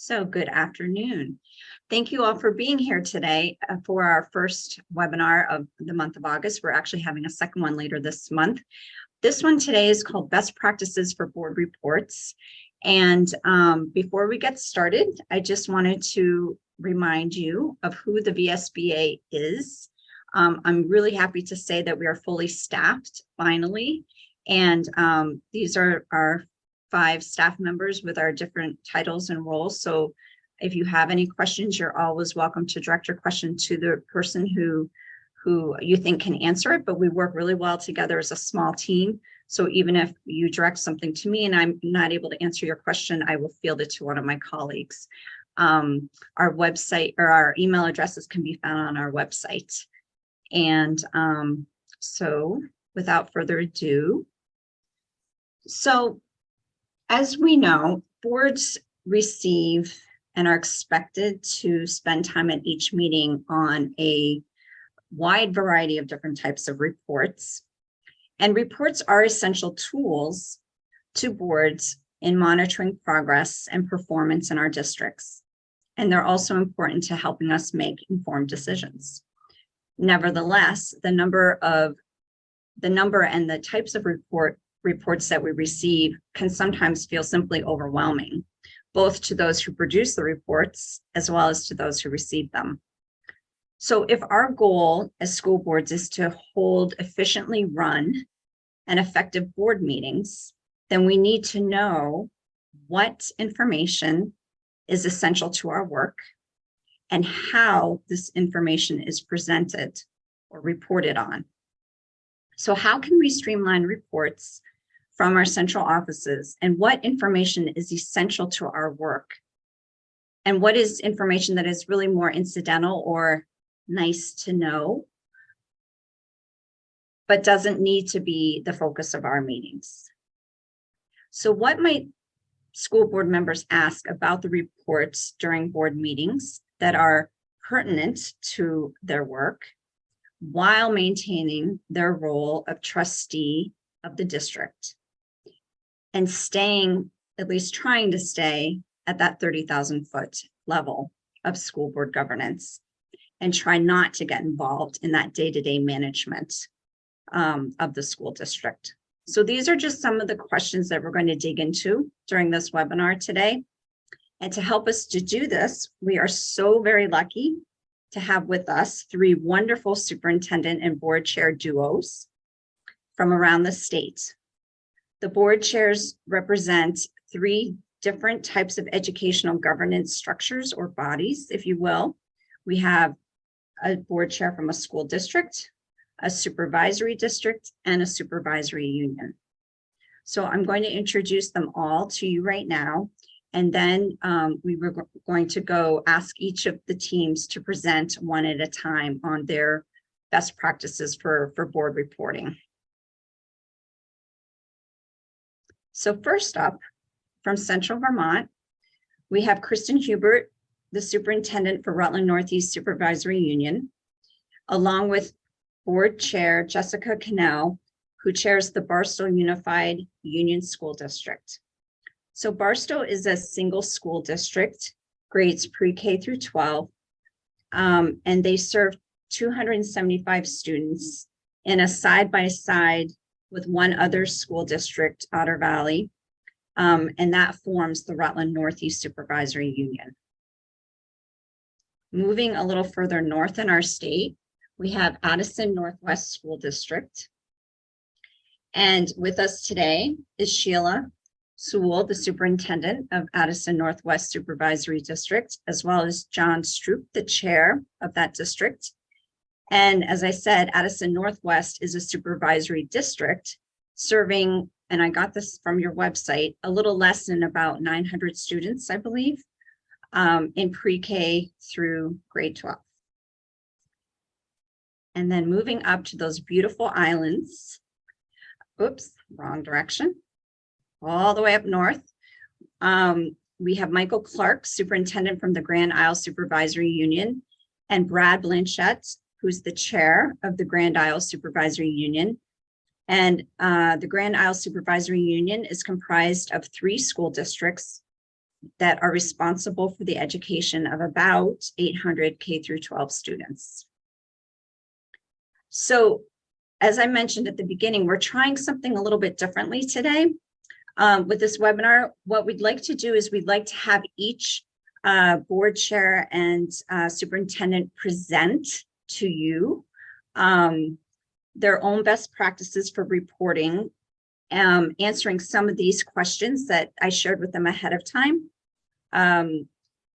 So good afternoon. Thank you all for being here today for our first webinar of the month of August. We're actually having a second one later this month. This one today is called Best Practices for Board Reports. And before we get started, I just wanted to remind you of who the VSBA is. I'm really happy to say that we are fully staffed finally. And these are our 5 staff members with our different titles and roles. So if you have any questions, you're always welcome to direct your question to the person who you think can answer it, but we work really well together as a small team. So even if you direct something to me and I'm not able to answer your question, I will field it to one of my colleagues. Our website or our email addresses can be found on our website. And so without further ado, as we know, boards receive and are expected to spend time at each meeting on a wide variety of different types of reports. And reports are essential tools to boards in monitoring progress and performance in our districts. And they're also important to helping us make informed decisions. Nevertheless, the number and the types of reports that we receive can sometimes feel simply overwhelming, both to those who produce the reports as well as to those who receive them. So if our goal as school boards is to hold efficiently run and effective board meetings, then we need to know what information is essential to our work and how this information is presented or reported on. So how can we streamline reports from our central offices, and what information is essential to our work? And what is information that is really more incidental or nice to know, but doesn't need to be the focus of our meetings? So what might school board members ask about the reports during board meetings that are pertinent to their work while maintaining their role of trustee of the district and staying, at least trying to stay, at that 30,000-foot level of school board governance and try not to get involved in that day-to-day management of the school district? So these are just some of the questions that we're going to dig into during this webinar today. And to help us to do this, we are so very lucky to have with us 3 wonderful superintendent and board chair duos from around the state. The board chairs represent 3 different types of educational governance structures or bodies, if you will. We have a board chair from a school district, a supervisory district, and a supervisory union. So I'm going to introduce them all to you right now. And then we were going to go ask each of the teams to present one at a time on their best practices for board reporting. So first up, from Central Vermont, we have Kristen Hubert, the superintendent for Rutland Northeast Supervisory Union, along with board chair Jessica Cannell, who chairs the Barstow Unified Union School District. So Barstow is a single school district, grades pre-K through 12, and they serve 275 students in a side-by-side with one other school district, Otter Valley, and that forms the Rutland Northeast Supervisory Union. Moving a little further north in our state, we have Addison Northwest School District. And with us today is Sheila Sewell, the superintendent of Addison Northwest Supervisory District, as well as John Stroop, the chair of that district. And as I said, Addison Northwest is a supervisory district serving, and I got this from your website, a little less than about 900 students, I believe, in pre-K through grade 12. And then moving up to those beautiful islands, oops, wrong direction, all the way up north, we have Michael Clark, superintendent from the Grand Isle Supervisory Union, and Brad Blanchette, who's the chair of the Grand Isle Supervisory Union. And the Grand Isle Supervisory Union is comprised of 3 school districts that are responsible for the education of about 800 K through 12 students. So, as I mentioned at the beginning, we're trying something a little bit differently today. With this webinar, what we'd like to do is we'd like to have each board chair and superintendent present to you their own best practices for reporting, answering some of these questions that I shared with them ahead of time.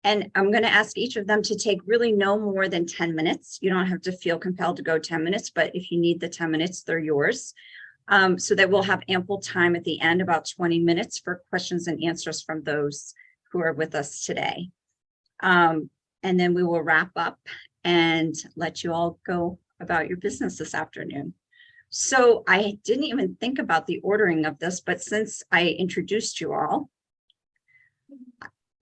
And I'm going to ask each of them to take really no more than 10 minutes. You don't have to feel compelled to go 10 minutes, but if you need the 10 minutes, they're yours. So that we'll have ample time at the end, about 20 minutes for questions and answers from those who are with us today. And then we will wrap up and let you all go about your business this afternoon. So I didn't even think about the ordering of this, but since I introduced you all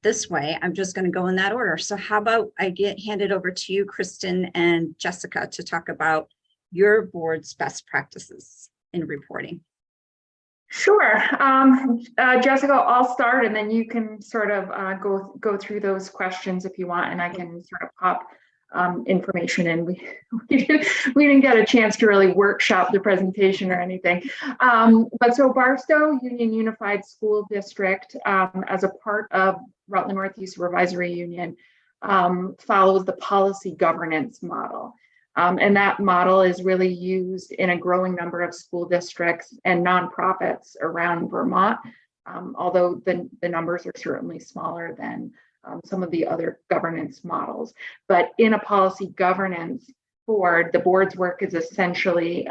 this way, I'm just going to go in that order. So how about I hand it over to you, Kristen and Jessica, to talk about your board's best practices in reporting. Sure. Jessica, I'll start and then you can sort of go through those questions if you want, and I can sort of pop information in. We didn't get a chance to really workshop the presentation or anything. But so Barstow Union Unified School District, as a part of Rutland Northeast Supervisory Union, follows the policy governance model. And that model is really used in a growing number of school districts and nonprofits around Vermont, although the numbers are certainly smaller than some of the other governance models. But in a policy governance board, the board's work is essentially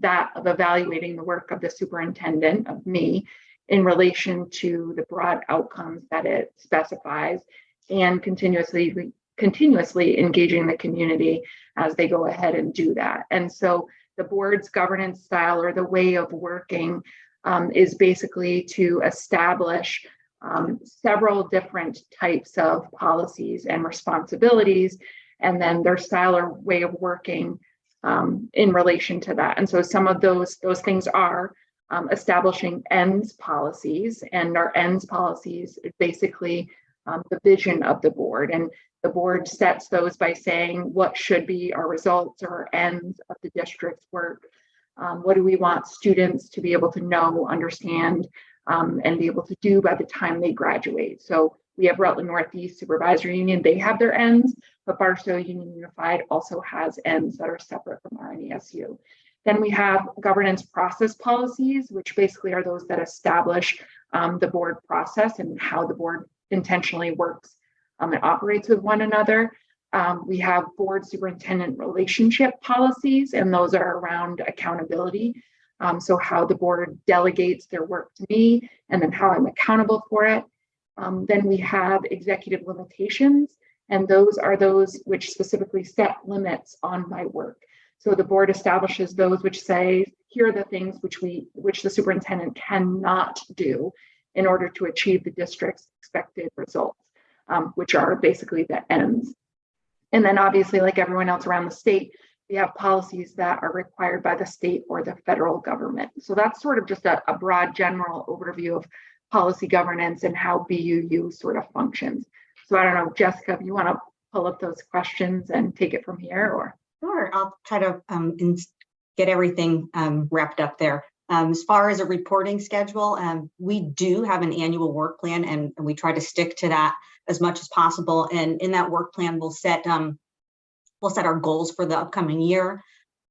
that of evaluating the work of the superintendent, of me, in relation to the broad outcomes that it specifies, and continuously engaging the community as they go ahead and do that. And so the board's governance style, or the way of working, is basically to establish several different types of policies and responsibilities, and then their style or way of working in relation to that. And so some of those things are establishing ends policies, and our ends policies is basically the vision of the board, and the board sets those by saying what should be our results or ends of the district's work. What do we want students to be able to know, understand, and be able to do by the time they graduate? So we have Rutland Northeast Supervisory Union, they have their ends, but Barstow Union Unified also has ends that are separate from RNESU. Then we have governance process policies, which basically are those that establish the board process and how the board intentionally works and operates with one another. We have board superintendent relationship policies, and those are around accountability. So how the board delegates their work to me, and then how I'm accountable for it. Then we have executive limitations, and those are those which specifically set limits on my work. So the board establishes those which say, here are the things which the superintendent cannot do in order to achieve the district's expected results, which are basically the ends. And then obviously, like everyone else around the state, we have policies that are required by the state or the federal government. So that's sort of just a broad general overview of policy governance and how BUU sort of functions. So I don't know, Jessica, if you want to pull up those questions and take it from here, or? Sure, I'll try to get everything wrapped up there. As far as a reporting schedule, we do have an annual work plan, and we try to stick to that as much as possible. And in that work plan, we'll set our goals for the upcoming year.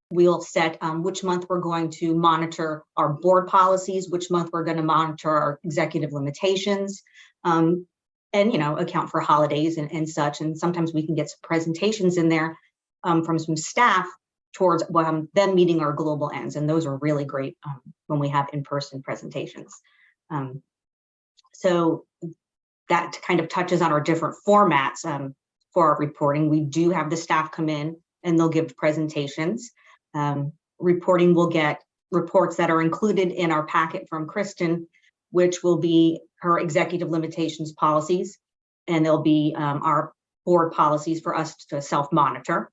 We'll set which month we're going to monitor our board policies, which month we're going to monitor our executive limitations, and account for holidays and such. And sometimes we can get some presentations in there from some staff towards them meeting our global ends, and those are really great when we have in-person presentations. So that kind of touches on our different formats for our reporting. We do have the staff come in and they'll give presentations. Reporting will get reports that are included in our packet from Kristen, which will be her executive limitations policies, and there'll be our board policies for us to self-monitor.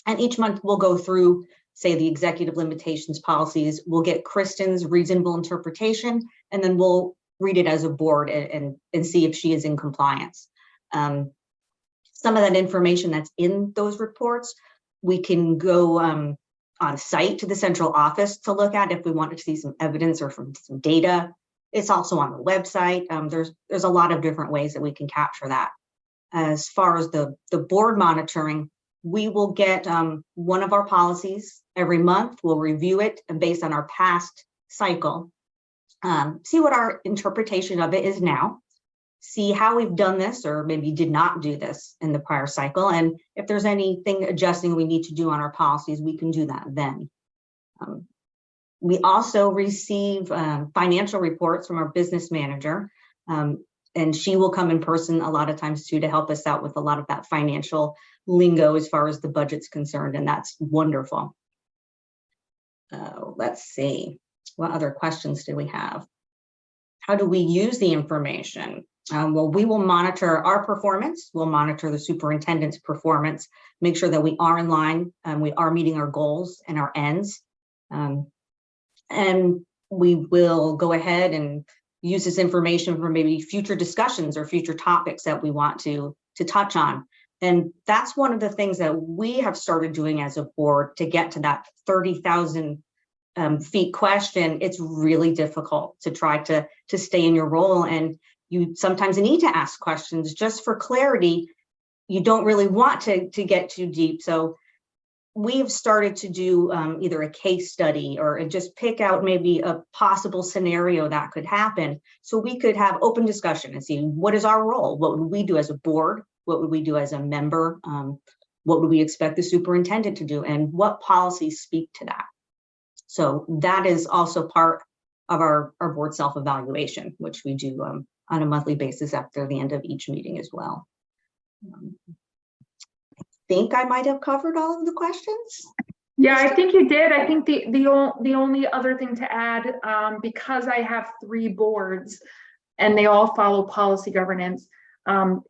And each month we'll go through, say, the executive limitations policies. We'll get Kristen's reasonable interpretation, and then we'll read it as a board and see if she is in compliance. Some of that information that's in those reports, we can go on site to the central office to look at if we wanted to see some evidence or from some data. It's also on the website. There's a lot of different ways that we can capture that. As far as the board monitoring, we will get one of our policies every month. We'll review it, and based on our past cycle, see what our interpretation of it is now, see how we've done this or maybe did not do this in the prior cycle. And if there's anything adjusting we need to do on our policies, we can do that then. We also receive financial reports from our business manager, and she will come in person a lot of times too to help us out with a lot of that financial lingo as far as the budget's concerned, and that's wonderful. Let's see, what other questions do we have? How do we use the information? Well, we will monitor our performance. We'll monitor the superintendent's performance, make sure that we are in line and we are meeting our goals and our ends. And we will go ahead and use this information for maybe future discussions or future topics that we want to touch on. And that's one of the things that we have started doing as a board to get to that 30,000 feet question. It's really difficult to try to stay in your role, and you sometimes need to ask questions just for clarity. You don't really want to get too deep. So we've started to do either a case study or just pick out maybe a possible scenario that could happen. So we could have open discussion and see what is our role? What would we do as a board? What would we do as a member? What would we expect the superintendent to do? And what policies speak to that? So that is also part of our board self-evaluation, which we do on a monthly basis after the end of each meeting as well. I think I might have covered all of the questions. Yeah, I think you did. I think the only other thing to add, because I have 3 boards and they all follow policy governance,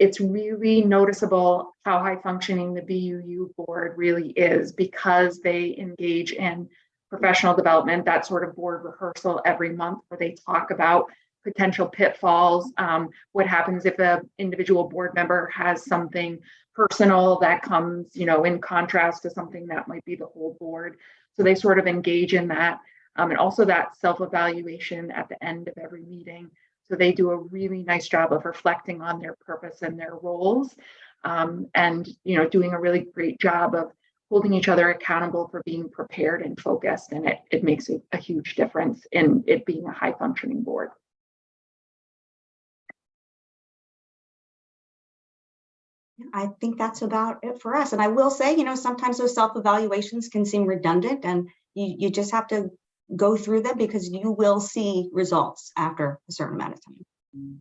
it's really noticeable how high functioning the BUU board really is, because they engage in professional development, that sort of board rehearsal every month where they talk about potential pitfalls, what happens if an individual board member has something personal that comes, in contrast to something that might be the whole board. So they sort of engage in that, and also that self-evaluation at the end of every meeting. So they do a really nice job of reflecting on their purpose and their roles, and doing a really great job of holding each other accountable for being prepared and focused. And it makes a huge difference in it being a high functioning board. I think that's about it for us. And I will say, sometimes those self-evaluations can seem redundant, and you just have to go through them because you will see results after a certain amount of time.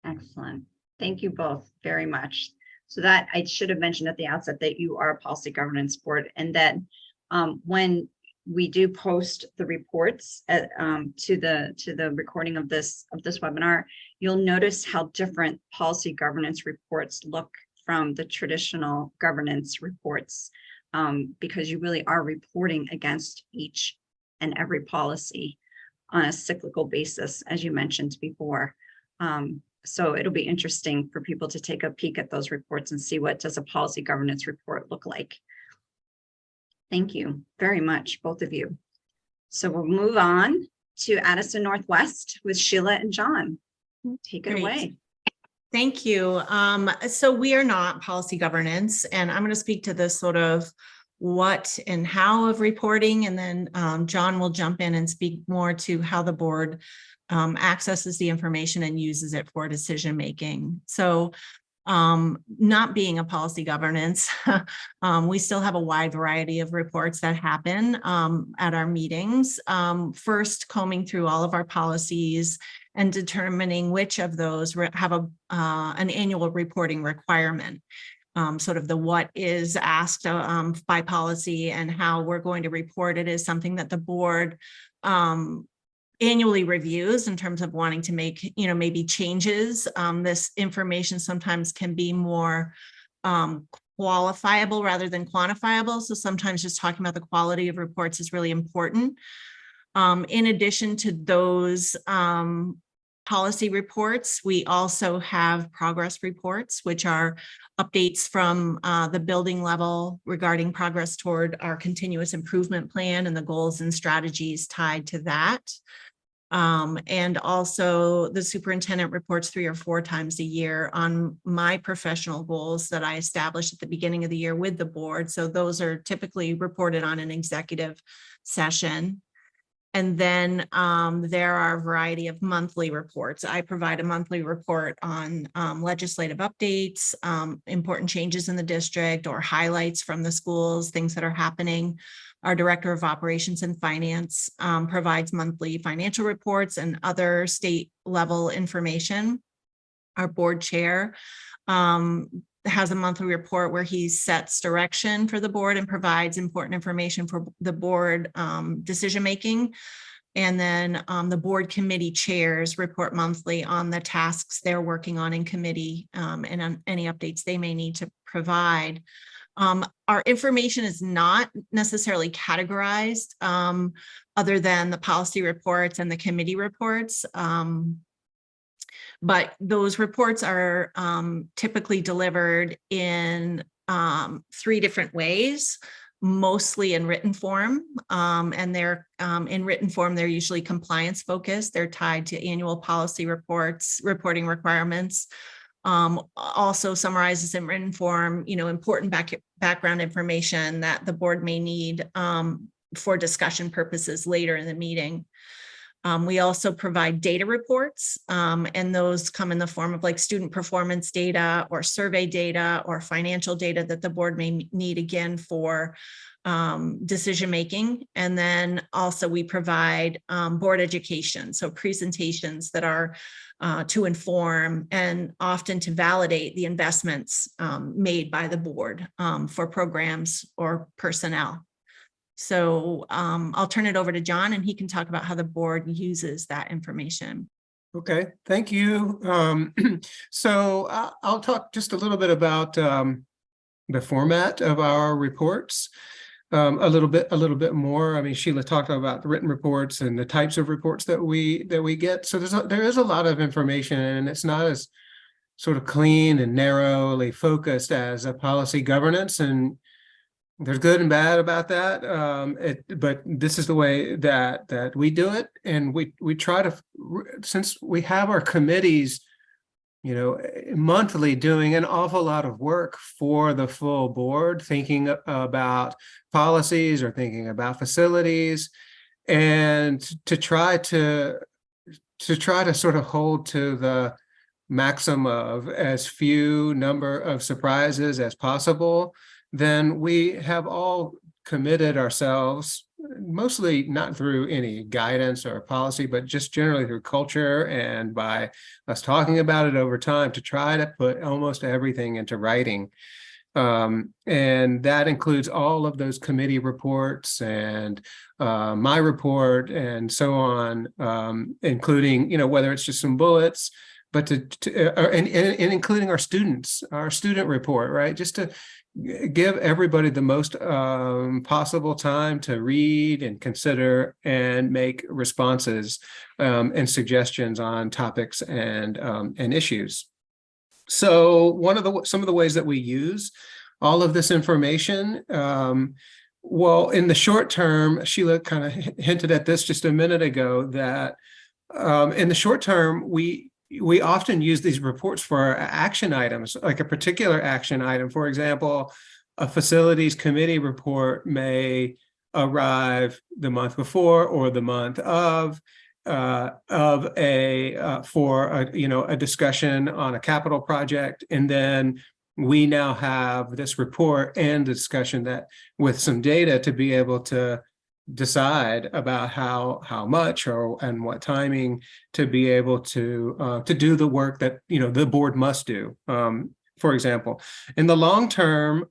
Excellent. Thank you both very much. So that I should have mentioned at the outset that you are a policy governance board, and that when we do post the reports to the recording of this webinar, you'll notice how different policy governance reports look from the traditional governance reports, because you really are reporting against each and every policy on a cyclical basis, as you mentioned before. So it'll be interesting for people to take a peek at those reports and see what does a policy governance report look like. Thank you very much, both of you. So we'll move on to Addison Northwest with Sheila and John. Take it away. Thank you. So we are not policy governance, and I'm going to speak to this sort of what and how of reporting, and then John will jump in and speak more to how the board accesses the information and uses it for decision making. So not being a policy governance, we still have a wide variety of reports that happen at our meetings. First, combing through all of our policies and determining which of those have an annual reporting requirement. Sort of the what is asked by policy and how we're going to report it is something that the board annually reviews in terms of wanting to make, maybe changes. This information sometimes can be more qualifiable rather than quantifiable. So sometimes just talking about the quality of reports is really important. In addition to those policy reports. We also have progress reports, which are updates from the building level regarding progress toward our continuous improvement plan and the goals and strategies tied to that. And also the superintendent reports 3 or 4 times a year on my professional goals that I established at the beginning of the year with the board. So those are typically reported on an executive session. And then there are a variety of monthly reports. I provide a monthly report on legislative updates, important changes in the district or highlights from the schools, things that are happening. Our Director of Operations and Finance provides monthly financial reports and other state level information. Our board chair has a monthly report where he sets direction for the board and provides important information for the board decision making. And then the board committee chairs report monthly on the tasks they're working on in committee and on any updates they may need to provide. Our information is not necessarily categorized other than the policy reports and the committee reports. But those reports are typically delivered in 3 different ways, mostly in written form. And they're in written form, they're usually compliance focused. They're tied to annual policy reports, reporting requirements. Also summarizes in written form, important background information that the board may need for discussion purposes later in the meeting. We also provide data reports, and those come in the form of like student performance data or survey data or financial data that the board may need again for decision making. And then also we provide board education, so presentations that are to inform and often to validate the investments made by the board for programs or personnel. So I'll turn it over to John and he can talk about how the board uses that information. Okay, thank you. So I'll talk just a little bit about the format of our reports. A little bit more. I mean, Sheila talked about the written reports and the types of reports that we get. So there is a lot of information, and it's not as sort of clean and narrowly focused as a policy governance. And there's good and bad about that. But this is the way that we do it, and we try to, since we have our committees, monthly doing an awful lot of work for the full board, thinking about policies or thinking about facilities, and to try to sort of hold to the maximum of as few number of surprises as possible, then we have all committed ourselves, mostly not through any guidance or policy, but just generally through culture and by us talking about it over time, to try to put almost everything into writing. And that includes all of those committee reports and my report and so on, including, whether it's just some bullets, but and including our student report, right? Just to give everybody the most possible time to read and consider and make responses and suggestions on topics and issues. So some of the ways that we use all of this information, well, in the short term, Sheila kind of hinted at this just a minute ago, that in the short term, we often use these reports for action items, like a particular action item. For example, a facilities committee report may arrive the month before or the month of a discussion on a capital project, and then we now have this report and discussion that with some data to be able to decide about how much and what timing to be able to do the work that the board must do. For example, in the long term,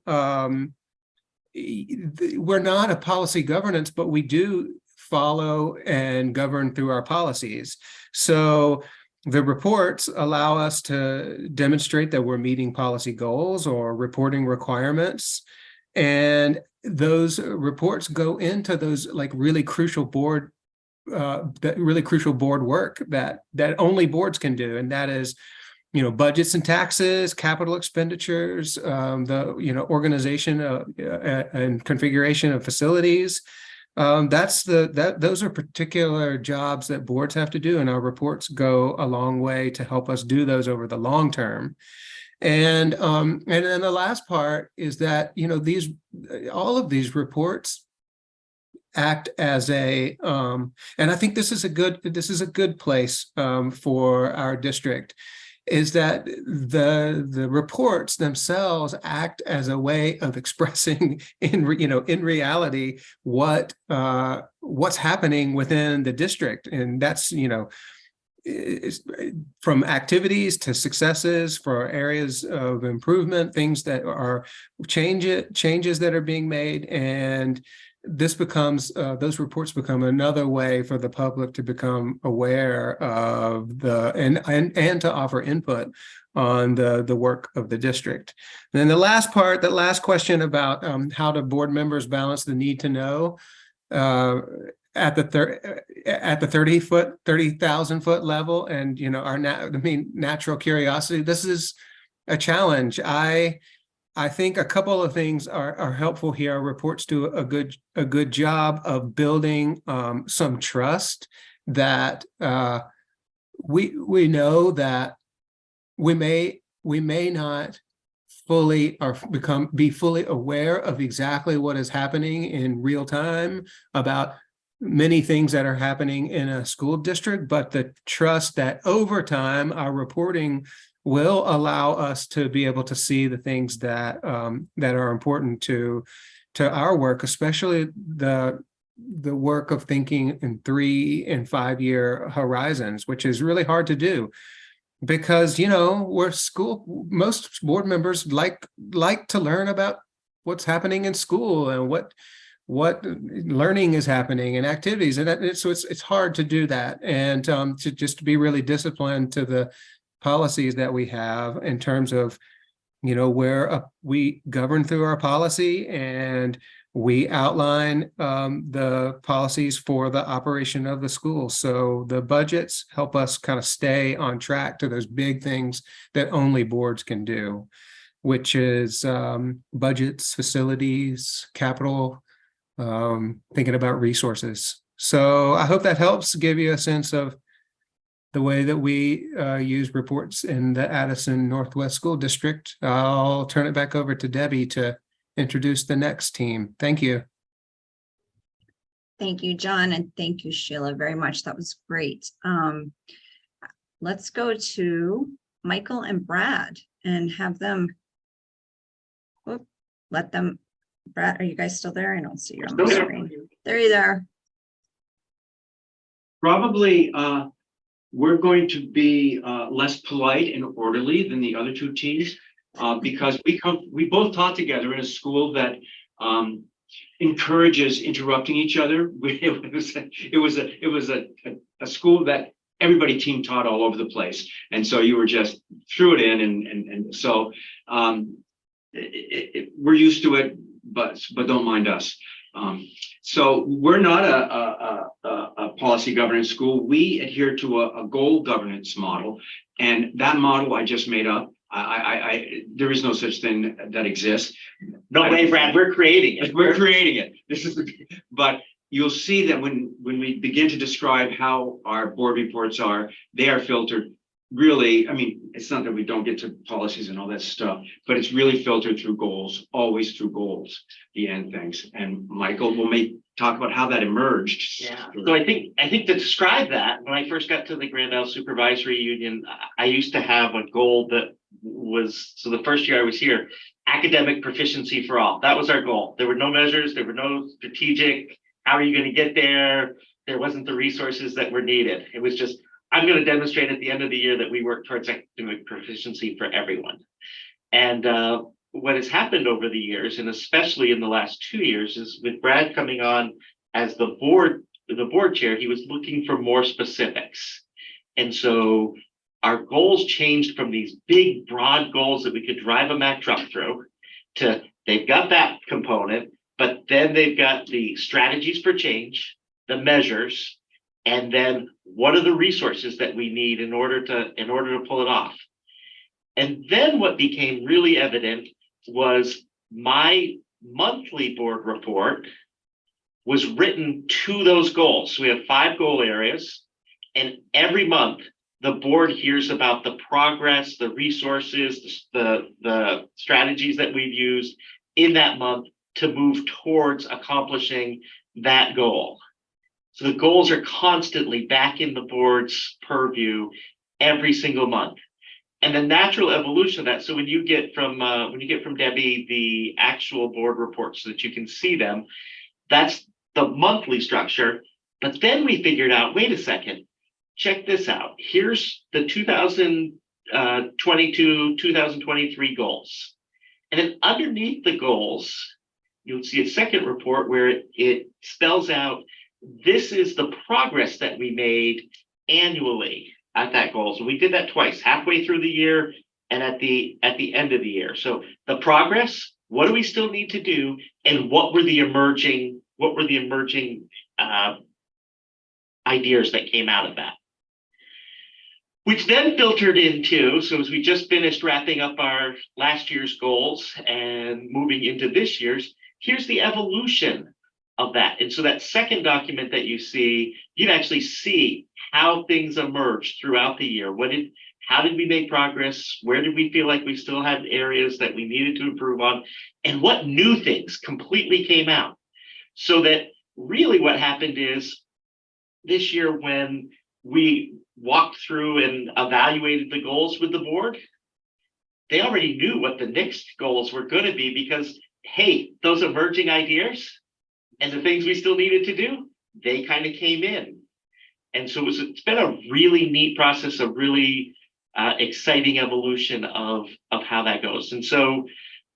we're not a policy governance, but we do follow and govern through our policies. So the reports allow us to demonstrate that we're meeting policy goals or reporting requirements. And those reports go into those like really crucial board that really crucial board work that only boards can do, and that is, budgets and taxes, capital expenditures, the organization and configuration of facilities. Those are particular jobs that boards have to do, and our reports go a long way to help us do those over the long term. And then the last part is that all of these reports act as and I think this is a good place for our district, is that the reports themselves act as a way of expressing in reality what's happening within the district. And that's from activities to successes, for areas of improvement, things that are changes that are being made. And this becomes those reports become another way for the public to become aware of and to offer input on the work of the district. And then the last question about how do board members balance the need to know at the 30,000 foot level, and natural curiosity. This is a challenge. I think a couple of things are helpful here. Our reports do a good job of building some trust that we know that we may not fully be fully aware of exactly what is happening in real time about many things that are happening in a school district, but the trust that over time our reporting will allow us to be able to see the things that are important to our work, especially the work of thinking in 3 and 5 year horizons, which is really hard to do because most board members like to learn about what's happening in school and what learning is happening and activities, and so it's hard to do that, and to be really disciplined to the policies that we have in terms of where we govern through our policy, and we outline the policies for the operation of the school. So the budgets help us kind of stay on track to those big things that only boards can do, which is budgets, facilities, capital, thinking about resources. So I hope that helps give you a sense of the way that we use reports in the Addison Northwest School District. I'll turn it back over to Debbie to introduce the next team. Thank you. Thank you, John, and thank you, Sheila, very much. That was great. Let's go to Michael and Brad and have them, Brad, are you guys still there? I don't see you on the screen. There you are. Probably we're going to be less polite and orderly than the other two teams because we both taught together in a school that encourages interrupting each other. It was a school that everybody team taught all over the place, and so you were just threw it in, and so we're used to it, but don't mind us. So we're not a policy governance school. We adhere to a goal governance model, and that model I just made up. There is no such thing that exists. No way, Brad. We're creating it. We're creating it. But you'll see that when we begin to describe how our board reports are, they are filtered. Really, I mean, it's not that we don't get to policies and all that stuff, but it's really filtered through goals, always through goals, the end things. And Michael will talk about how that emerged. Yeah. So I think to describe that, when I first got to the Grand Isle Supervisory Union, I used to have a goal that was, so the first year I was here, academic proficiency for all. That was our goal. There were no measures, there were no strategic, how are you going to get there? There wasn't the resources that were needed. It was just, I'm going to demonstrate at the end of the year that we work towards academic proficiency for everyone. And what has happened over the years, and especially in the last 2 years, is with Brad coming on as the board chair, he was looking for more specifics. And so our goals changed from these big, broad goals that we could drive a Mack truck through to they've got that component, but then they've got the strategies for change, the measures, And then what are the resources that we need in order to pull it off? And then what became really evident was my monthly board report was written to those goals. So we have 5 goal areas, and every month the board hears about the progress, the resources, the strategies that we've used in that month to move towards accomplishing that goal. So the goals are constantly back in the board's purview every single month. And the natural evolution of that, so when you get from Debbie the actual board reports so that you can see them, that's the monthly structure. But then we figured out, wait a second, check this out. Here's the 2022, 2023 goals. And then underneath the goals, you'll see a second report where it spells out, this is the progress that we made annually at that goal. So we did that twice, halfway through the year and at the end of the year. So the progress, what do we still need to do? And what were the emerging ideas that came out of that? Which then filtered into, so as we just finished wrapping up our last year's goals and moving into this year's, here's the evolution of that. And so that second document that you see, you'd actually see how things emerged throughout the year. How did we make progress? Where did we feel like we still had areas that we needed to improve on? And what new things completely came out? So that really what happened is this year when we walked through and evaluated the goals with the board, they already knew what the next goals were going to be because, hey, those emerging ideas and the things we still needed to do, they kind of came in. And so it's been a really neat process, a really exciting evolution of how that goes. And so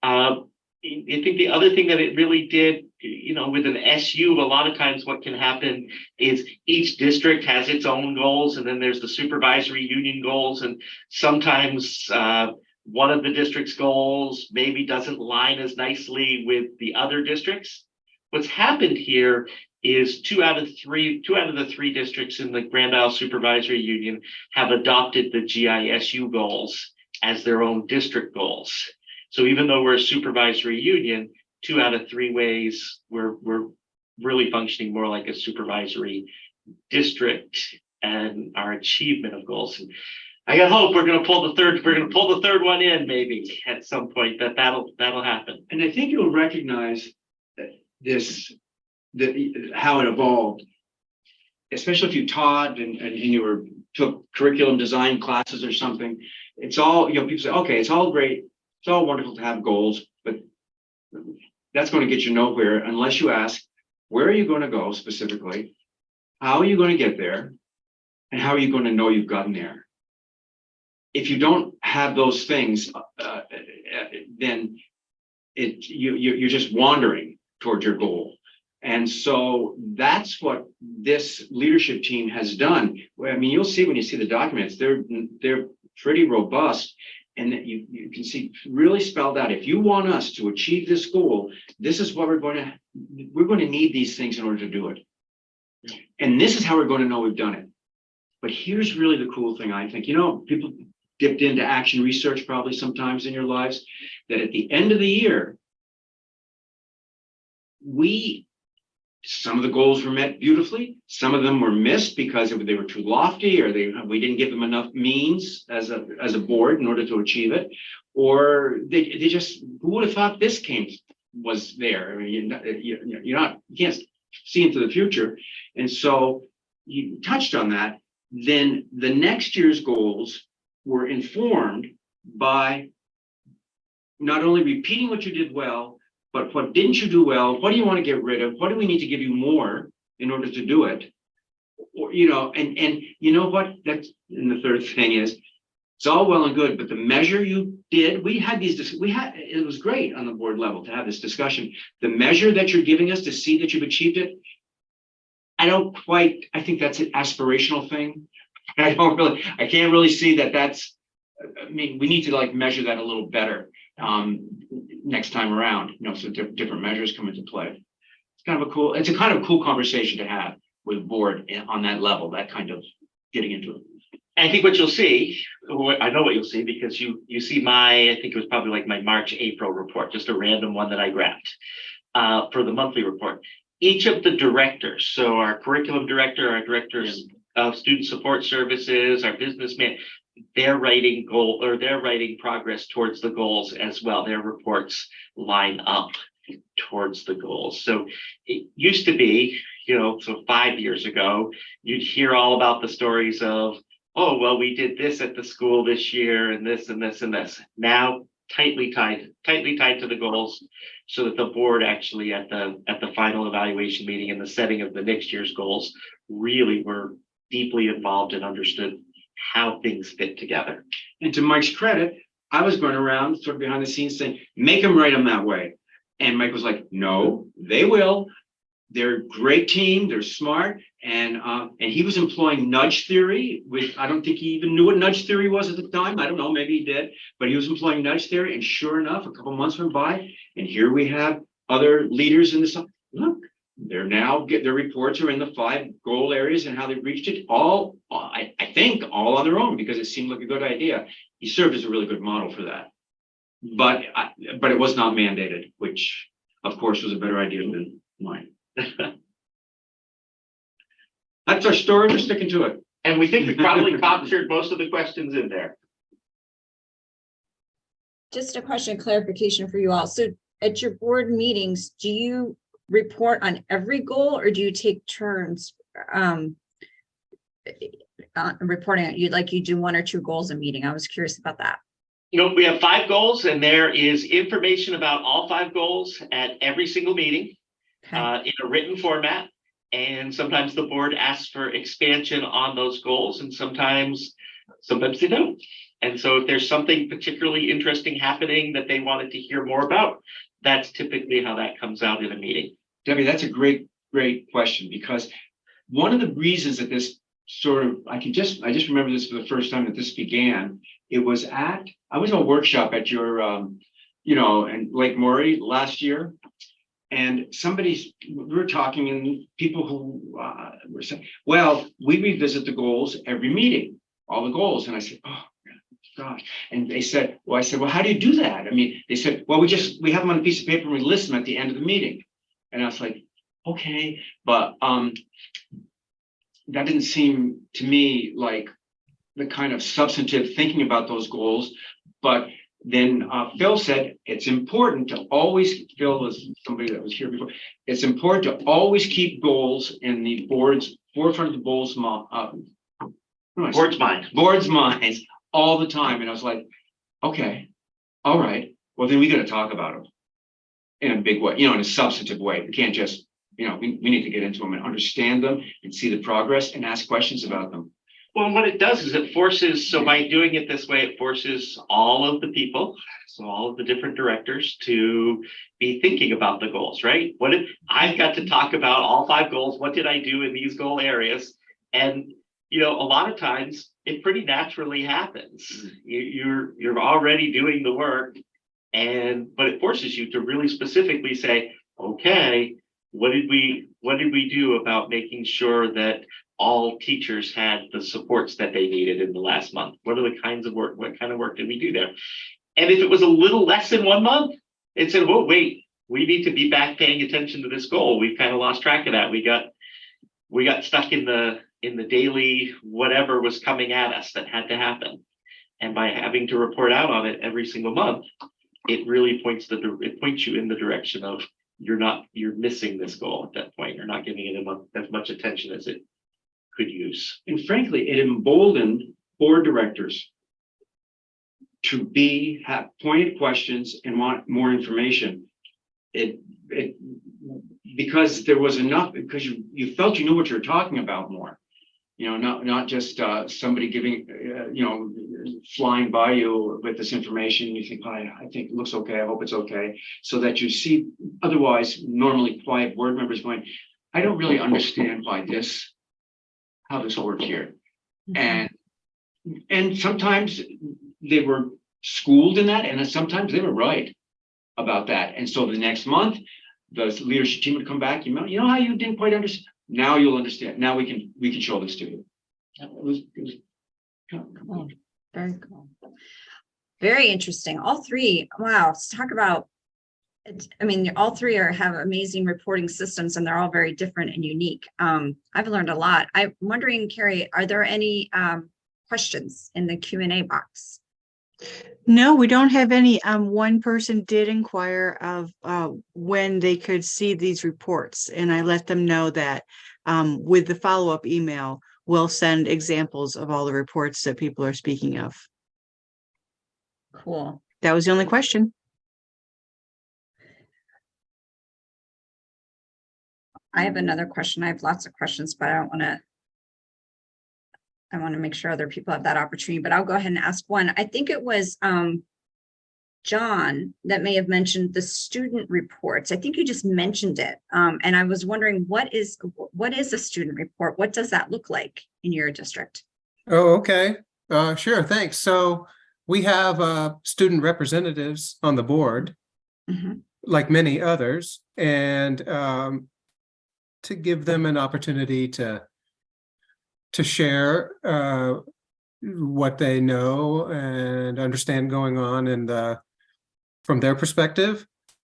I think the other thing that it really did, with an SU, a lot of times what can happen is each district has its own goals, and then there's the supervisory union goals, and sometimes one of the district's goals maybe doesn't line as nicely with the other districts. What's happened here is two out of the three districts in the Grand Isle Supervisory Union have adopted the GISU goals as their own district goals. So even though we're a supervisory union, 2 out of 3 ways we're really functioning more like a supervisory district and our achievement of goals. And I got hope we're going to pull the third one in maybe at some point that'll happen. And I think you'll recognize how it evolved, especially if you taught and you took curriculum design classes or something. It's all, people say, okay, it's all great. It's all wonderful to have goals, but that's going to get you nowhere unless you ask, where are you going to go specifically? How are you going to get there? And how are you going to know you've gotten there? If you don't have those things, then you're just wandering toward your goal. And so that's what this leadership team has done. I mean, you'll see when you see the documents, they're pretty robust. And that you can see really spelled out. If you want us to achieve this goal, this is what we're going to need these things in order to do it. And this is how we're going to know we've done it. But here's really the cool thing, I think. People dipped into action research probably sometimes in your lives, that at the end of the year, some of the goals were met beautifully. Some of them were missed because they were too lofty, or we didn't give them enough means as a board in order to achieve it, or they just, who would have thought this was there? I mean, you can't see into the future, and so you touched on that. Then the next year's goals were informed by not only repeating what you did well, but what didn't you do well? What do you want to get rid of? What do we need to give you more in order to do it? Or, and you know what? And the third thing is, it's all well and good, but the measure you did, it was great on the board level to have this discussion. The measure that you're giving us to see that you've achieved it, I think that's an aspirational thing. I can't really see that's, we need to measure that a little better next time around, so different measures come into play. It's a kind of a cool conversation to have. with board on that level, that kind of getting into it. I think what you'll see, I know what you'll see, because you see my, I think it was probably like my March, April report, just a random one that I grabbed for the monthly report. Each of the directors, so our curriculum director, our directors of student support services, our business man, they're writing they're writing progress towards the goals as well. Their reports line up towards the goals. So it used to be, so 5 years ago, you'd hear all about the stories of, oh, well, we did this at the school this year and this and this and this. Now tightly tied to the goals, so that the board actually at the final evaluation meeting and the setting of the next year's goals really were deeply involved and understood how things fit together. And to Mike's credit, I was going around sort of behind the scenes saying, make them write them that way. And Mike was like, no, they will. They're a great team. They're smart. And he was employing nudge theory, which I don't think he even knew what nudge theory was at the time. I don't know, maybe he did, but he was employing nudge theory. And sure enough, a couple months went by, and here we have other leaders in this. Look, they're now their reports are in the 5 goal areas and how they reached it all. I think all on their own, because it seemed like a good idea. He served as a really good model for that, but it was not mandated, which of course was a better idea than mine. That's our story. We're sticking to it. And we think we probably captured most of the questions in there. Just a question, clarification for you all. So at your board meetings, do you report on every goal, or do you take turns reporting on you do 1 or 2 goals a meeting? I was curious about that. We have 5 goals, and there is information about all 5 goals at every single meeting Okay. in a written format. And sometimes the board asks for expansion on those goals, and sometimes they don't. And so if there's something particularly interesting happening that they wanted to hear more about, that's typically how that comes out in a meeting. Debbie, that's a great question, because one of the reasons that this sort of, I just remember this for the first time that this began. I was at a workshop at your, in Lake Maury last year. And we were talking, and people who were saying, well, we revisit the goals every meeting, all the goals. And I said, oh, gosh. And they said, well, how do you do that? I mean, they said, well, we have them on a piece of paper and we list them at the end of the meeting. And I was like, okay, but that didn't seem to me like the kind of substantive thinking about those goals. But then Phil said, it's important to always, Phil was somebody that was here before, it's important to always keep goals in the board's forefront of the board's minds all the time. And I was like, okay, all right, well, then we got to talk about them in a big way, in a substantive way. We can't just, we need to get into them and understand them and see the progress and ask questions about them. Well, what it does is it forces, so by doing it this way, it forces all of the people, so all of the different directors, to be thinking about the goals, right? What if I've got to talk about all 5 goals? What did I do in these goal areas? And, a lot of times it pretty naturally happens. You're already doing the work, but it forces you to really specifically say, okay, what did we do about making sure that all teachers had the supports that they needed in the last month? What kind of work did we do there? And if it was a little less in 1 month, it said, well, wait, we need to be back paying attention to this goal. We've kind of lost track of that. We got stuck in the daily whatever was coming at us that had to happen. And by having to report out on it every single month, it really points you in the direction of you're missing this goal at that point. You're not giving it as much attention as it could use. And frankly, it emboldened board directors to have pointed questions and want more information. Because there was enough, because you felt you knew what you were talking about more. Not just somebody giving, flying by you with this information. You think, I think it looks okay. I hope it's okay. So that you see, otherwise, normally quiet board members going, I don't really understand how this worked here. And sometimes they were schooled in that, and then sometimes they were right about that. And so the next month, the leadership team would come back, you know how you didn't quite understand? now you'll understand. Now we can show this to you. It was Cool. Very cool. Very interesting. All three. Wow. Let's talk about. I mean, all three have amazing reporting systems, and they're all very different and unique. I've learned a lot. I'm wondering, Carrie, are there any questions in the Q&A box? No, we don't have any. One person did inquire of when they could see these reports, and I let them know that with the follow-up email, we'll send examples of all the reports that people are speaking of. Cool. That was the only question. I have another question. I have lots of questions, but I want to make sure other people have that opportunity, but I'll go ahead and ask one. I think it was John that may have mentioned the student reports. I think you just mentioned it. And I was wondering, what is a student report? What does that look like in your district? Oh, okay. Sure, thanks. So we have student representatives on the board, Mhm. like many others, and to give them an opportunity to share what they know and understand going on from their perspective.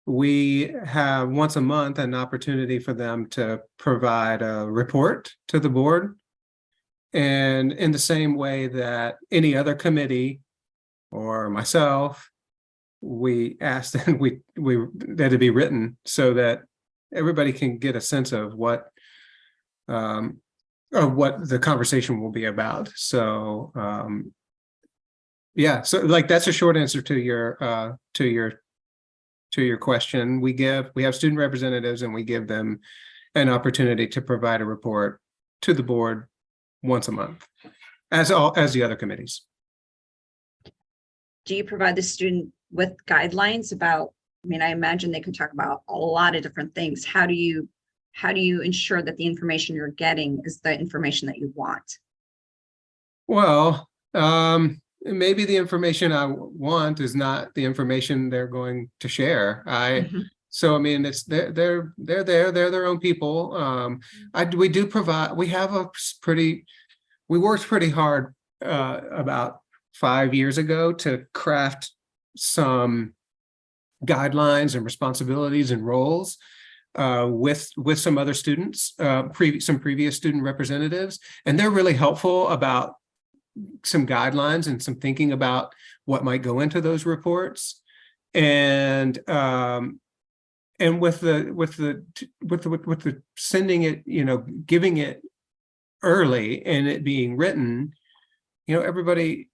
We have once a month an opportunity for them to provide a report to the board. And in the same way that any other committee or myself, we ask that that it be written so that everybody can get a sense of what the conversation will be about. So yeah, so like that's a short answer to your question. We have student representatives, and we give them an opportunity to provide a report to the board once a month, as the other committees. Do you provide the student with guidelines about, I mean, I imagine they can talk about a lot of different things. How do you ensure that the information you're getting is the information that you want? Well, maybe the information I want is not the information they're going to share. Mhm. So I mean, it's they're their own people. We worked pretty hard about 5 years ago to craft some guidelines and responsibilities and roles with some other students, some previous student representatives, and they're really helpful about some guidelines and some thinking about what might go into those reports. And with the sending it, giving it early and it being written, everybody,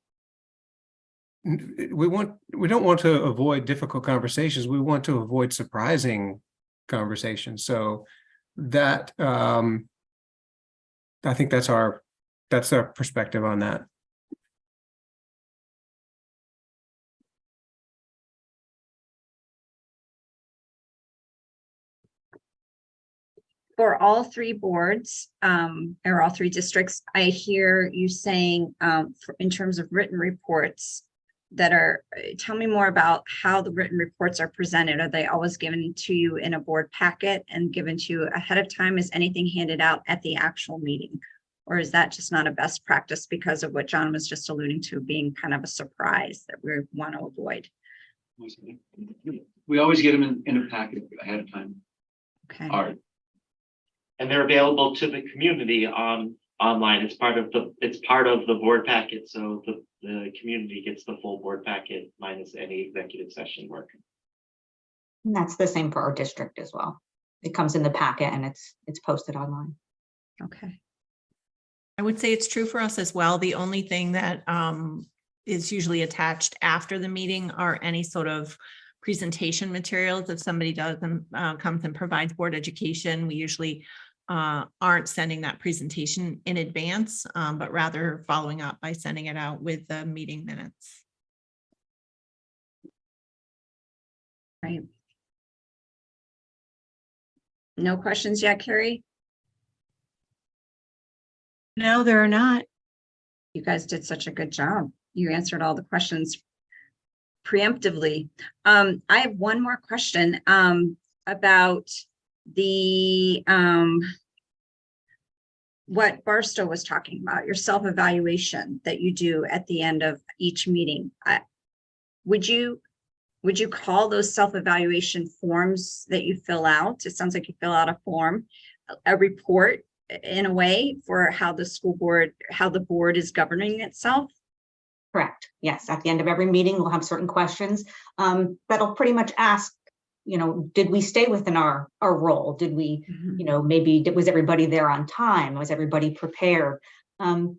we don't want to avoid difficult conversations. We want to avoid surprising conversations. So that I think that's our perspective on that. For all three boards, or all three districts, I hear you saying, in terms of written reports tell me more about how the written reports are presented. Are they always given to you in a board packet and given to you ahead of time? Is anything handed out at the actual meeting? Or is that just not a best practice because of what John was just alluding to being kind of a surprise that we want to avoid? We always get them in a packet ahead of time. Okay. All right. And they're available to the community online. It's part of the board packet. So the community gets the full board packet minus any executive session work. And that's the same for our district as well. It comes in the packet and it's posted online. Okay. I would say it's true for us as well. The only thing that is usually attached after the meeting are any sort of presentation materials. If somebody does and comes and provides board education, we usually aren't sending that presentation in advance, but rather following up by sending it out with the meeting minutes. Right. No questions yet, Carrie? No, there are not. You guys did such a good job. You answered all the questions preemptively. I have one more question about the what Barstow was talking about, your self-evaluation that you do at the end of each meeting. Would you call those self-evaluation forms that you fill out? It sounds like you fill out a form, a report in a way for how the board is governing itself. Correct. Yes. At the end of every meeting, we'll have certain questions that'll pretty much ask, did we stay within our role? Did we, was everybody there on time? Was everybody prepared? And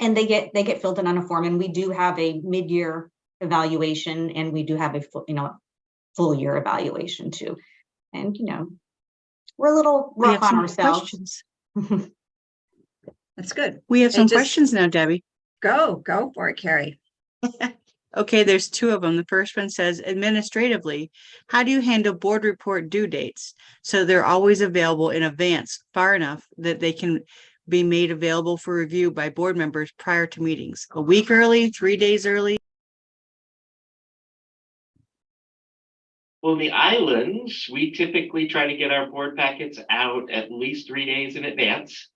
they get filled in on a form, and we do have a mid-year evaluation, and we do have a full year evaluation too. And we're a little We have rough on some ourselves. questions. That's good. We have some just- questions now, Debbie. Go for it, Carrie. Okay, there's two of them. The first one says, administratively, how do you handle board report due dates? So they're always available in advance, far enough that they can be made available for review by board members prior to meetings. A week early, 3 days early? Well, in the islands, we typically try to get our board packets out at least 3 days in advance.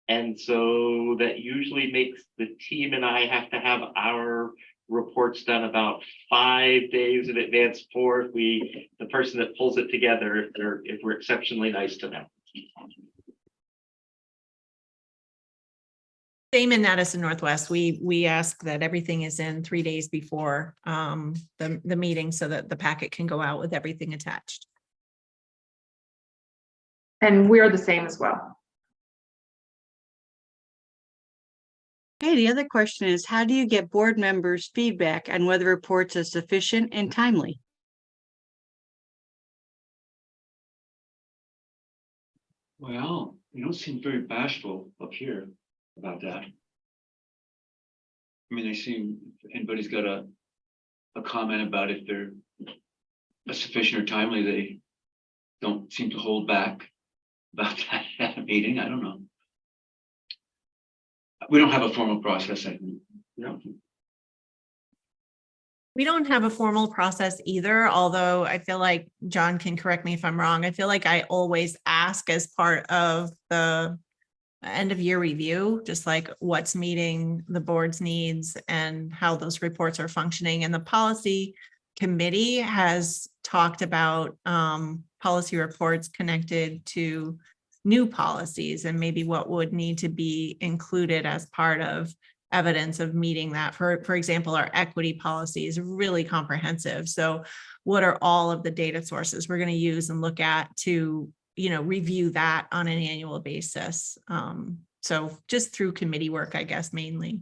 And so that usually makes the team and I have to have our reports done about 5 days in advance for the person that pulls it together, if we're exceptionally nice to them. Same in Madison Northwest. We ask that everything is in 3 days before the meeting so that the packet can go out with everything attached. And we're the same as well. Okay, the other question is, how do you get board members' feedback on whether reports are sufficient and timely? Well, you don't seem very bashful up here about that. I mean, I see if anybody's got a comment about if they're sufficient or timely, they don't seem to hold back about that at a meeting. I don't know. We don't have a formal process, I think. We don't have a formal process either, although I feel like John can correct me if I'm wrong. I feel like I always ask as part of the end of year review, just like what's meeting the board's needs and how those reports are functioning. And the policy committee has talked about policy reports connected to new policies and maybe what would need to be included as part of evidence of meeting that. For example, our equity policy is really comprehensive. So what are all of the data sources we're going to use and look at to, review that on an annual basis? So just through committee work, I guess, mainly.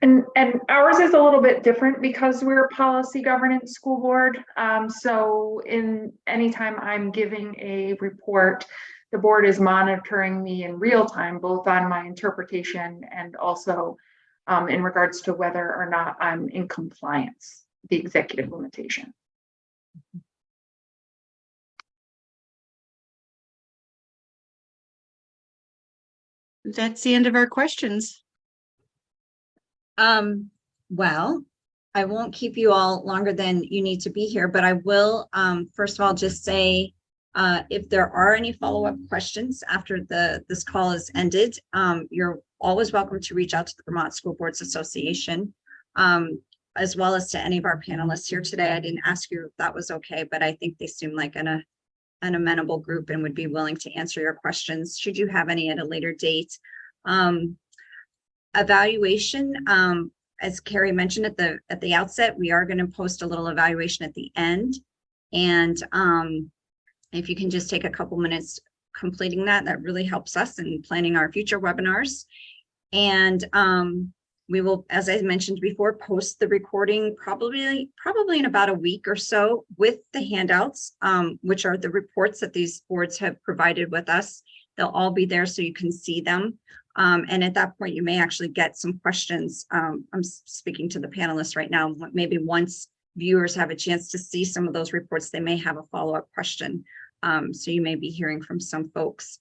And ours is a little bit different because we're a policy governance school board. So anytime I'm giving a report, the board is monitoring me in real time, both on my interpretation and also in regards to whether or not I'm in compliance, the executive limitation. That's the end of our questions. Well, I won't keep you all longer than you need to be here, but I will, first of all, just say, if there are any follow-up questions after this call is ended, you're always welcome to reach out to the Vermont School Boards Association, as well as to any of our panelists here today. I didn't ask you if that was okay, but I think they seem like an amenable group and would be willing to answer your questions should you have any at a later date. Evaluation, as Carrie mentioned at the outset, we are going to post a little evaluation at the end, and if you can just take a couple minutes completing that really helps us in planning our future webinars. And we will, as I mentioned before, post the recording probably in about a week or so with the handouts, which are the reports that these boards have provided with us. They'll all be there so you can see them. And at that point, you may actually get some questions. I'm speaking to the panelists right now. Maybe once viewers have a chance to see some of those reports, they may have a follow-up question. So you may be hearing from some folks.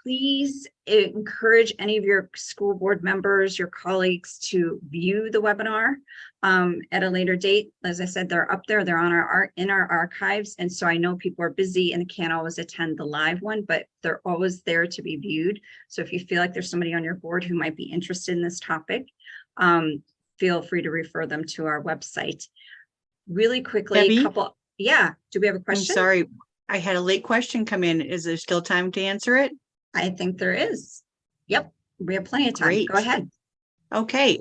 Please encourage any of your school board members, your colleagues, to view the webinar. at a later date. As I said, they're up there, they're on in our archives. And so I know people are busy and can't always attend the live one, but they're always there to be viewed. So if you feel like there's somebody on your board who might be interested in this topic, feel free to refer them to our website. Really quickly, Debbie? Yeah, do we have a I'm question? sorry, I had a late question come in. Is there still time to answer it? I think there is. Yep, we have plenty of time. Great. Go ahead. Okay,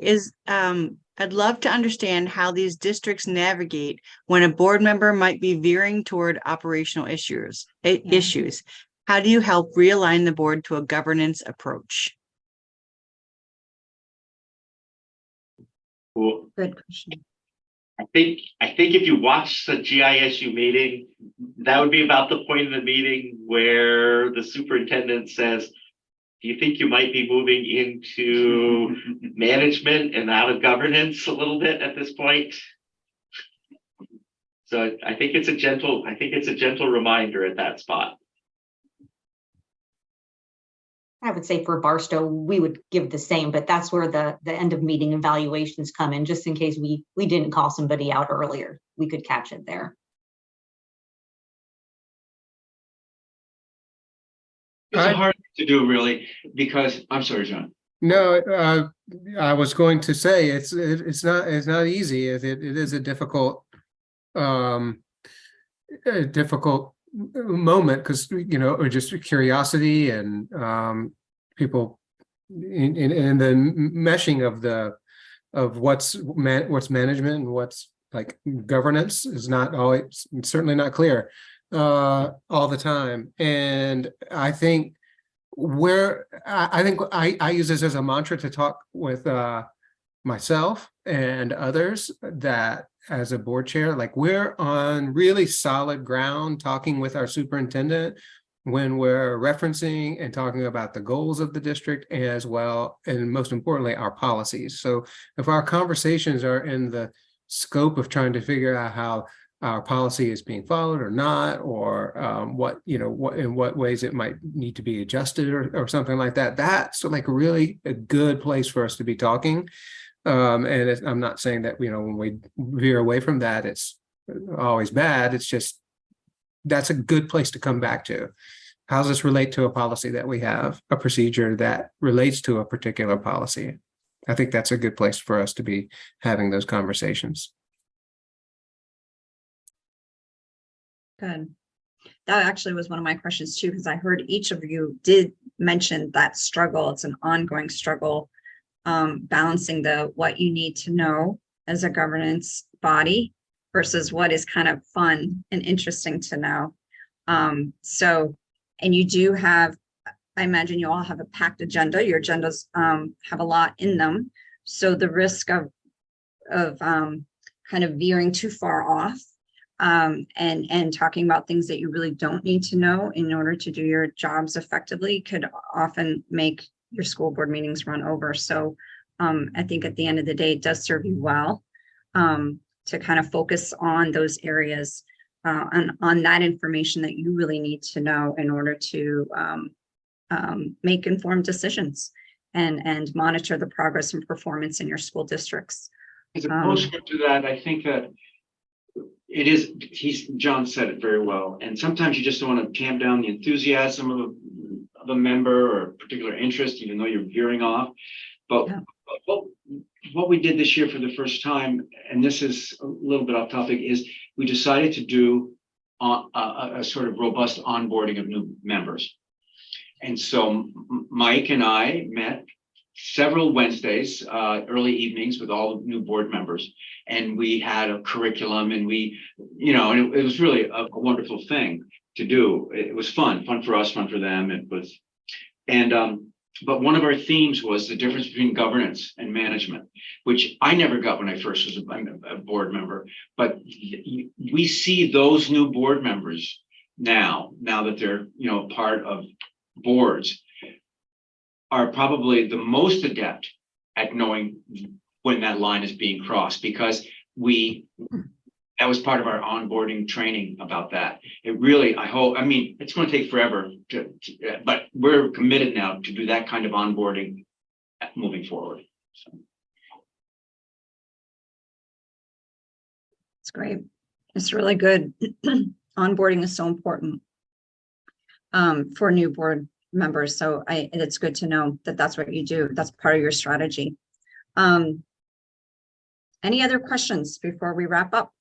I'd love to understand how these districts navigate when a board member might be veering toward operational issues. How do you help realign the board to a governance approach? Well, Good question. I think if you watch the GISU meeting, that would be about the point of the meeting where the superintendent says, do you think you might be moving into management and out of governance a little bit at this point? So I think it's a gentle reminder at that spot. I would say for Barstow, we would give the same, but that's where the end of meeting evaluations come in, just in case we didn't call somebody out earlier, we could catch it there. It's a hard thing to do, really, because I'm sorry, John. No, I was going to say it's not easy. It is a difficult moment because or just curiosity and people in the meshing of what's management and what's like governance is not always, certainly not clear all the time. And I think I use this as a mantra to talk with myself and others that as a board chair, like we're on really solid ground talking with our superintendent when we're referencing and talking about the goals of the district as well, and most importantly, our policies. So if our conversations are in the scope of trying to figure out how our policy is being followed or not, or what in what ways it might need to be adjusted or something like that, that's like really a good place for us to be talking. And I'm not saying that, when we veer away from that, it's always bad. It's just, that's a good place to come back to. How does this relate to a policy that we have, a procedure that relates to a particular policy? I think that's a good place for us to be having those conversations. Good. That actually was one of my questions too, because I heard each of you did mention that struggle. It's an ongoing struggle, balancing what you need to know as a governance body versus what is kind of fun and interesting to know. And you do have, I imagine you all have a packed agenda. Your agendas have a lot in them. So the risk of kind of veering too far off and talking about things that you really don't need to know in order to do your jobs effectively could often make your school board meetings run over. So I think at the end of the day, it does serve you well to kind of focus on those areas on that information that you really need to know in order to make informed decisions and monitor the progress and performance in your school districts. As a postscript to that, I think that it is, John said it very well. And sometimes you just don't want to tamp down the enthusiasm of a member or a particular interest, even though you're veering off. But yeah. What we did this year for the first time, and this is a little bit off topic, is we decided to do a sort of robust onboarding of new members. And so Mike and I met several Wednesdays, early evenings with all the new board members. And we had a curriculum and we, and it was really a wonderful thing to do. It was fun for us, fun for them. It was, but one of our themes was the difference between governance and management, which I never got when I first was a board member. But we see those new board members now that they're, part of boards, are probably the most adept at knowing when that line is being crossed, because that was part of our onboarding training about that. It really, it's going to take forever but we're committed now to do that kind of onboarding moving forward. So. It's great. It's really good. Onboarding is so important for new board members. So it's good to know that that's what you do. That's part of your strategy. Any other questions before we wrap up?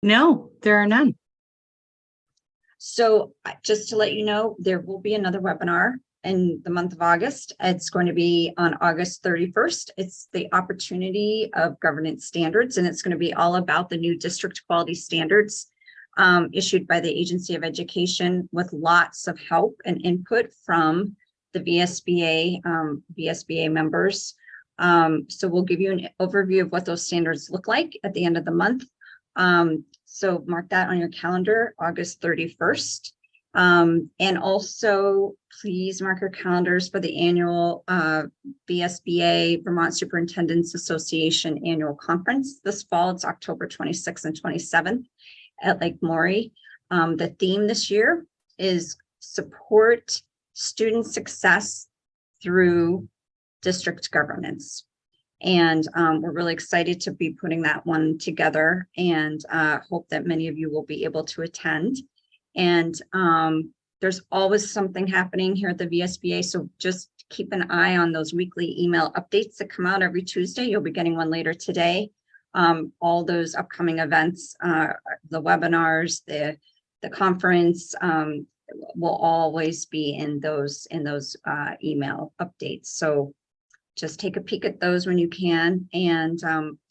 No, there are none. So just to let you know, there will be another webinar in the month of August. It's going to be on August 31st. It's the opportunity of governance standards, and it's going to be all about the new district quality standards issued by the Agency of Education, with lots of help and input from the VSBA members. So we'll give you an overview of what those standards look like at the end of the month. So mark that on your calendar, August 31st. And also please mark your calendars for the annual VSBA, Vermont Superintendents Association Annual Conference this fall. It's October 26th and 27th at Lake Maury. The theme this year is support student success through district governance. And we're really excited to be putting that one together, and hope that many of you will be able to attend. And there's always something happening here at the VSBA, so just keep an eye on those weekly email updates that come out every Tuesday. You'll be getting one later today. All those upcoming events, the webinars, the conference, will always be in those email updates. So just take a peek at those when you can. And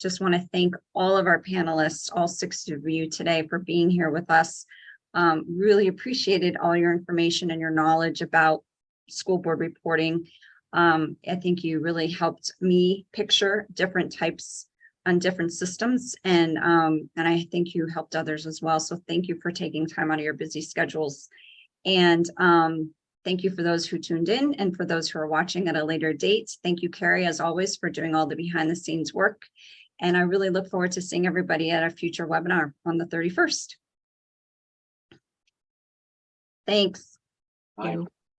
just want to thank all of our panelists, all 6 of you today, for being here with us. Really appreciated all your information and your knowledge about school board reporting. I think you really helped me picture different types on different systems, and I think you helped others as well. So thank you for taking time out of your busy schedules. And thank you for those who tuned in, and for those who are watching at a later date. Thank you, Carrie, as always, for doing all the behind the scenes work. And I really look forward to seeing everybody at a future webinar on the 31st. Thanks. Bye.